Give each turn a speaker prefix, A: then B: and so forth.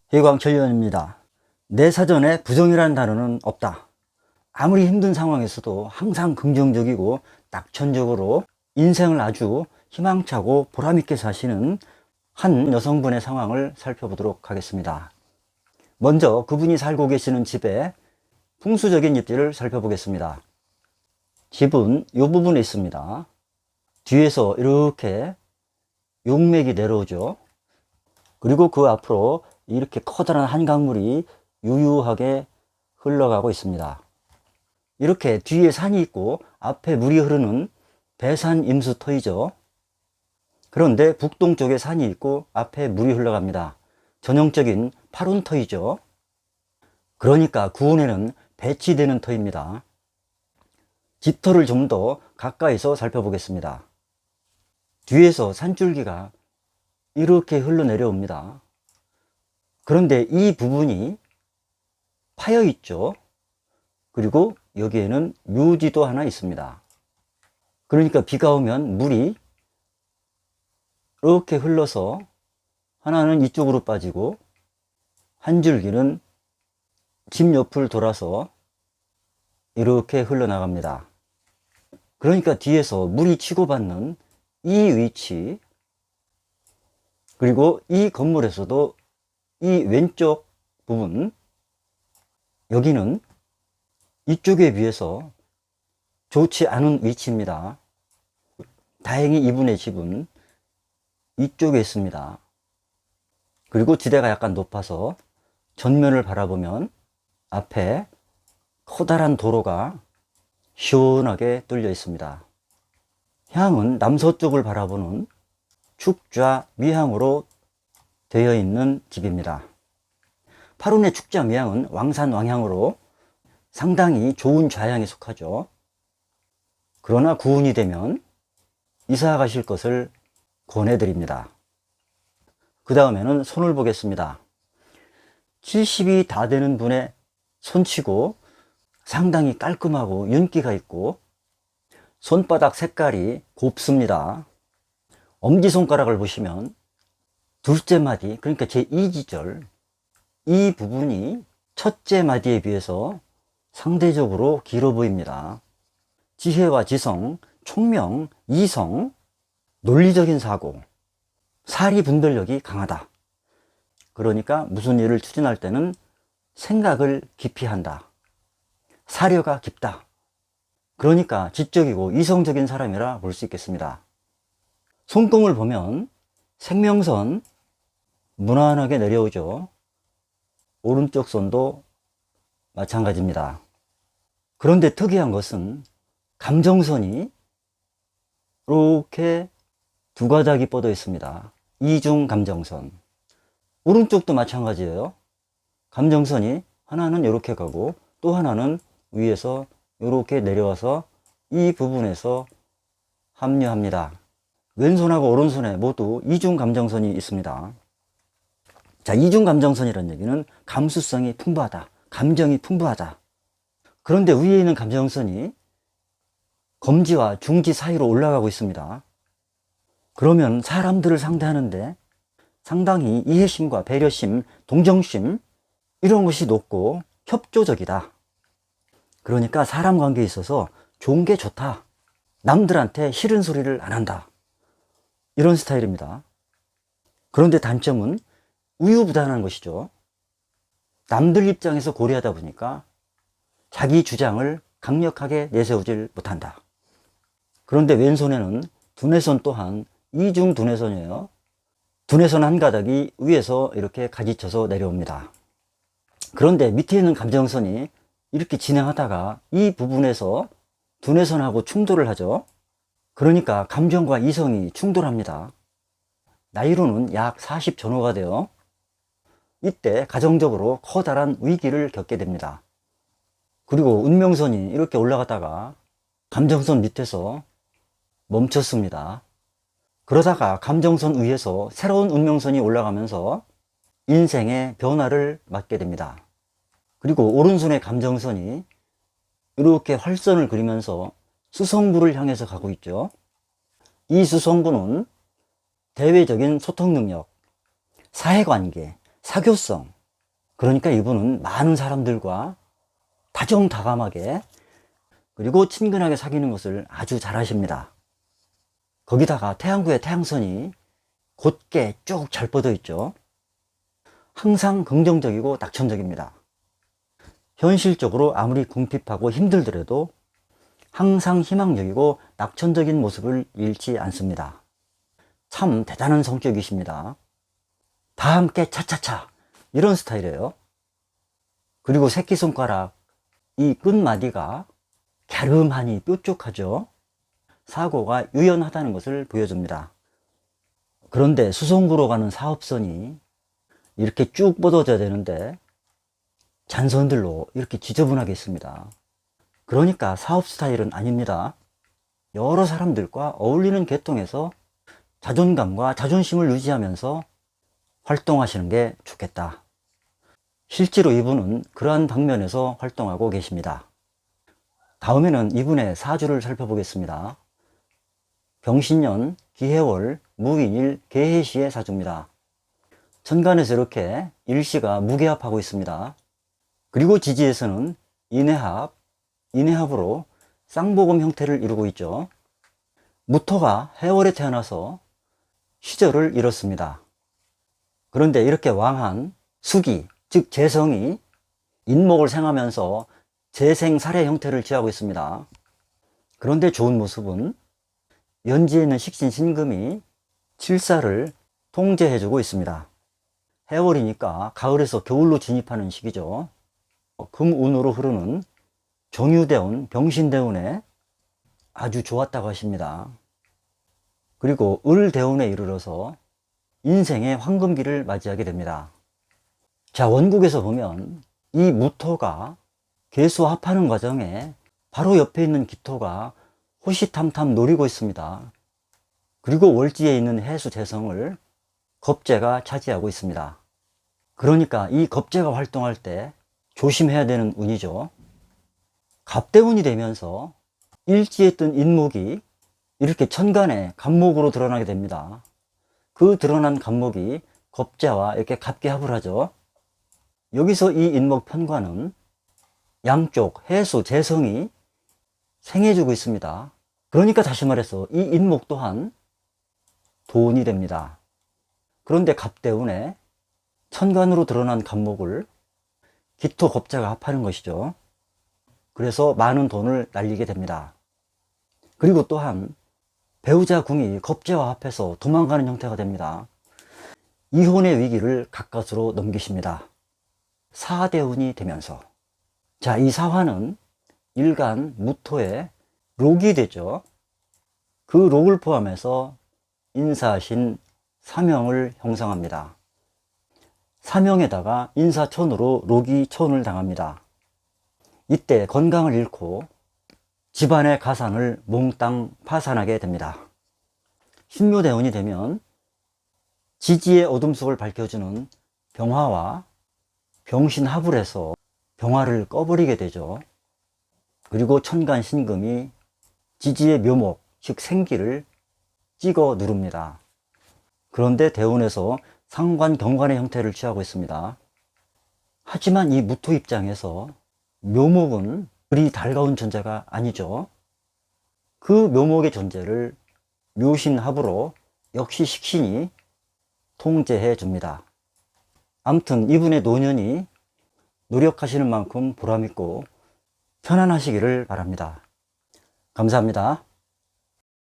A: 희광천리원입니다. 내 사전에 부정이라는 단어는 없다. 아무리 힘든 상황에서도 항상 긍정적이고 낙천적으로 인생을 아주 희망차고 보람있게 사시는 한 여성분의 상황을 살펴보도록 하겠습니다. 먼저 그분이 살고 계시는 집의 풍수적인 입지를 살펴보겠습니다. 집은 이 부분에 있습니다. 뒤에서 이렇게 용맥이 내려오죠. 그리고 그 앞으로 이렇게 커다란 한강물이 유유하게 흘러가고 있습니다. 이렇게 뒤에 산이 있고 앞에 물이 흐르는 배산 임수터이죠. 그런데 북동쪽에 산이 있고 앞에 물이 흘러갑니다. 전형적인 파룬터이죠. 그러니까 구운에는 배치되는 터입니다. 집터를 좀 더 가까이서 살펴보겠습니다. 뒤에서 산줄기가 이렇게 흘러내려옵니다. 그런데 이 부분이 파여 있죠. 그리고 여기에는 묘지도 하나 있습니다. 그러니까 비가 오면 물이 이렇게 흘러서 하나는 이쪽으로 빠지고 한 줄기는 집 옆을 돌아서 이렇게 흘러나갑니다. 그러니까 뒤에서 물이 치고받는 이 위치, 그리고 이 건물에서도 이 왼쪽 부분, 여기는 이쪽에 비해서 좋지 않은 위치입니다. 다행히 이분의 집은 이쪽에 있습니다. 그리고 지대가 약간 높아서 전면을 바라보면 앞에 커다란 도로가 시원하게 뚫려 있습니다. 향은 남서쪽을 바라보는 축좌 미향으로 되어 있는 집입니다. 파룬의 축좌 미향은 왕산 왕향으로 상당히 좋은 좌향에 속하죠. 그러나 구운이 되면 이사 가실 것을 권해드립니다. 그 다음에는 손을 보겠습니다. 70이 다 되는 분의 손치고 상당히 깔끔하고 윤기가 있고 손바닥 색깔이 곱습니다. 엄지손가락을 보시면 둘째 마디, 그러니까 제2지절, 이 부분이 첫째 마디에 비해서 상대적으로 길어 보입니다. 지혜와 지성, 총명, 이성, 논리적인 사고, 사리 분별력이 강하다. 그러니까 무슨 일을 추진할 때는 생각을 깊이 한다. 사려가 깊다. 그러니까 지적이고 이성적인 사람이라 볼 수 있겠습니다. 손금을 보면 생명선 무난하게 내려오죠. 오른쪽 손도 마찬가지입니다. 그런데 특이한 것은 감정선이 이렇게 두 가닥이 뻗어 있습니다. 이중 감정선. 오른쪽도 마찬가지예요. 감정선이 하나는 이렇게 가고 또 하나는 위에서 이렇게 내려와서 이 부분에서 합류합니다. 왼손하고 오른손에 모두 이중 감정선이 있습니다. 자, 이중 감정선이라는 얘기는 감수성이 풍부하다, 감정이 풍부하다. 그런데 위에 있는 감정선이 검지와 중지 사이로 올라가고 있습니다. 그러면 사람들을 상대하는데 상당히 이해심과 배려심, 동정심, 이런 것이 높고 협조적이다. 그러니까 사람 관계에 있어서 좋은 게 좋다. 남들한테 싫은 소리를 안 한다. 이런 스타일입니다. 그런데 단점은 우유부단한 것이죠. 남들 입장에서 고려하다 보니까 자기 주장을 강력하게 내세우질 못한다. 그런데 왼손에는 두뇌선 또한 이중 두뇌선이에요. 두뇌선 한 가닥이 위에서 이렇게 가지쳐서 내려옵니다. 그런데 밑에 있는 감정선이 이렇게 진행하다가 이 부분에서 두뇌선하고 충돌을 하죠. 그러니까 감정과 이성이 충돌합니다. 나이로는 약 40 전후가 되어 이때 가정적으로 커다란 위기를 겪게 됩니다. 그리고 운명선이 이렇게 올라가다가 감정선 밑에서 멈췄습니다. 그러다가 감정선 위에서 새로운 운명선이 올라가면서 인생의 변화를 맞게 됩니다. 그리고 오른손의 감정선이 이렇게 활선을 그리면서 수성부를 향해서 가고 있죠. 이 수성부는 대외적인 소통 능력, 사회관계, 사교성, 그러니까 이분은 많은 사람들과 다정다감하게 그리고 친근하게 사귀는 것을 아주 잘하십니다. 거기다가 태양구의 태양선이 곧게 쭉 잘 뻗어 있죠. 항상 긍정적이고 낙천적입니다. 현실적으로 아무리 궁핍하고 힘들더라도 항상 희망적이고 낙천적인 모습을 잃지 않습니다. 참 대단한 성격이십니다. 다 함께 차차차 이런 스타일이에요. 그리고 새끼손가락 이 끝마디가 갸름하니 뾰족하죠. 사고가 유연하다는 것을 보여줍니다. 그런데 수성구로 가는 사업선이 이렇게 쭉 뻗어져야 되는데 잔선들로 이렇게 지저분하게 있습니다. 그러니까 사업 스타일은 아닙니다. 여러 사람들과 어울리는 계통에서 자존감과 자존심을 유지하면서 활동하시는 게 좋겠다. 실제로 이분은 그러한 방면에서 활동하고 계십니다. 다음에는 이분의 사주를 살펴보겠습니다. 병신년, 기해월, 무인일, 개해시의 사주입니다. 천간에서 이렇게 일시가 무게합하고 있습니다. 그리고 지지에서는 인해합, 인해합으로 쌍복음 형태를 이루고 있죠. 무토가 해월에 태어나서 시절을 잃었습니다. 그런데 이렇게 왕한 수기, 즉 재성이 인목을 생하면서 재생살해 형태를 취하고 있습니다. 그런데 좋은 모습은 연지에 있는 식신 신금이 칠사를 통제해주고 있습니다. 해월이니까 가을에서 겨울로 진입하는 시기죠. 금운으로 흐르는 정유대운, 병신대운에 아주 좋았다고 하십니다. 그리고 을대운에 이르러서 인생의 황금기를 맞이하게 됩니다. 자, 원국에서 보면 이 무토가 계수와 합하는 과정에 바로 옆에 있는 기토가 호시탐탐 노리고 있습니다. 그리고 월지에 있는 해수 재성을 겁재가 차지하고 있습니다. 그러니까 이 겁재가 활동할 때 조심해야 되는 운이죠. 갑대운이 되면서 일지에 뜬 인목이 이렇게 천간에 갑목으로 드러나게 됩니다. 그 드러난 갑목이 겁재와 이렇게 갑계 합을 하죠. 여기서 이 인목 편관은 양쪽 해수 재성이 생해주고 있습니다. 그러니까 다시 말해서 이 인목 또한 돈이 됩니다. 그런데 갑대운에 천간으로 드러난 갑목을 기토 겁재가 합하는 것이죠. 그래서 많은 돈을 날리게 됩니다. 그리고 또한 배우자 궁이 겁재와 합해서 도망가는 형태가 됩니다. 이혼의 위기를 가까스로 넘기십니다. 사대운이 되면서. 자, 이 사화는 일간 무토의 록이 되죠. 그 록을 포함해서 인사신 사명을 형성합니다. 사명에다가 인사천으로 록이 천을 당합니다. 이때 건강을 잃고 집안의 가산을 몽땅 파산하게 됩니다. 신묘대운이 되면 지지의 어둠 속을 밝혀주는 병화와 병신합을 해서 병화를 꺼버리게 되죠. 그리고 천간 신금이 지지의 묘목, 즉 생기를 찍어 누릅니다. 그런데 대운에서 상관 경관의 형태를 취하고 있습니다. 하지만 이 무토 입장에서 묘목은 그리 달가운 존재가 아니죠. 그 묘목의 존재를 묘신합으로 역시 식신이 통제해 줍니다. 아무튼 이분의 노년이 노력하시는 만큼 보람있고 편안하시기를 바랍니다. 감사합니다.